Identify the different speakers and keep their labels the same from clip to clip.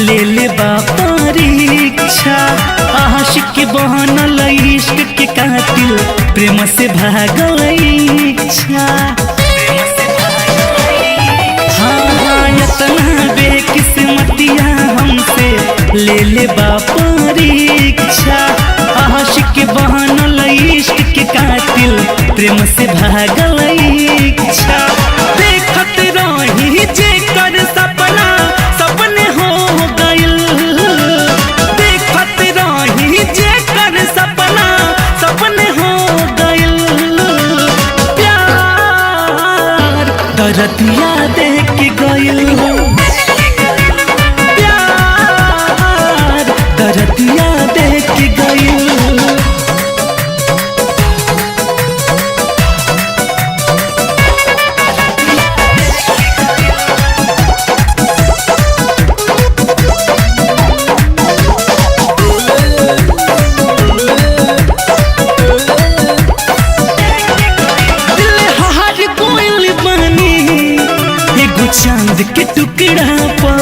Speaker 1: ले ले परीक्षा। आशिक बनल इश्क के कातिल प्रेम से भागल इच्छा। हाँ इतना बेकिस्मतिया हमसे ले ले परीक्षा। आशिक बनल इश्क के कातिल प्रेम से भागल इच्छा। देखत रही जे कर सपना सपने हो गइल। देखत रही जे कर सपना सपने हो गइल। प्यार दर्दिया देख गइल। प्यार दर्दिया देख गइल। चांद के टुकड़ा पर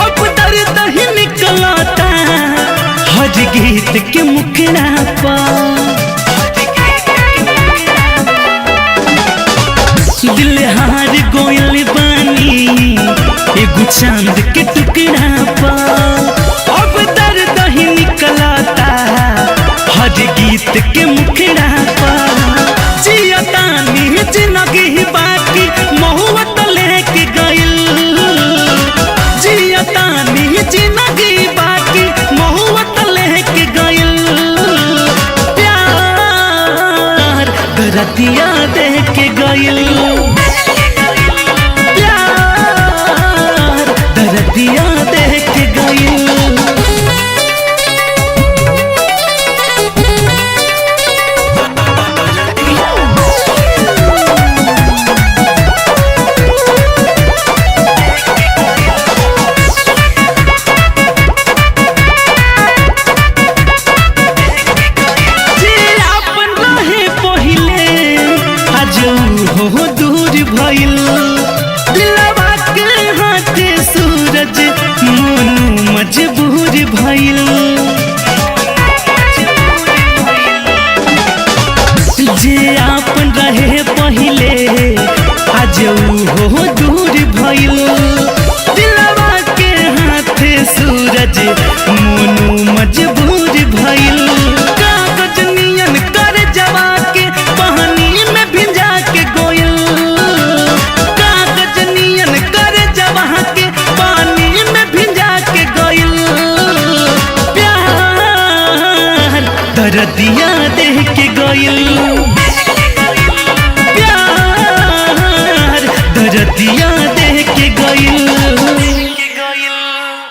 Speaker 1: अब दर्द ही निकलता हर गीत के मुखड़ा पर। दिल हार गोयल बानी एगो चांद के टुकड़ा पर अब दर्द ही निकलता हर गीत के मुखड़ा पर। जियतानी जिंदगी बाकी महुआ लेके गइल। जियतानी जिंदगी बाकी महुआ लेके गइल। प्यार दर्दिया देके गइल। प्यार दर्दिया देके गइल। हो दूर भइल दिलवा के हाथ सूरज मोनू मजबूर भइल। जे आपन रहे पहिले आज हो दूर भइल। दिलवा के हाथ सूरज मोनू मजबूर भइल। कागज नियन कर जवा के पानी में भिंजा के गोयल। कागज नियन कर जवा के पानी में भिंजा के गोयल। प्यार दर्दिया देख के गोयल। प्यार दर्दिया देख के गोयल।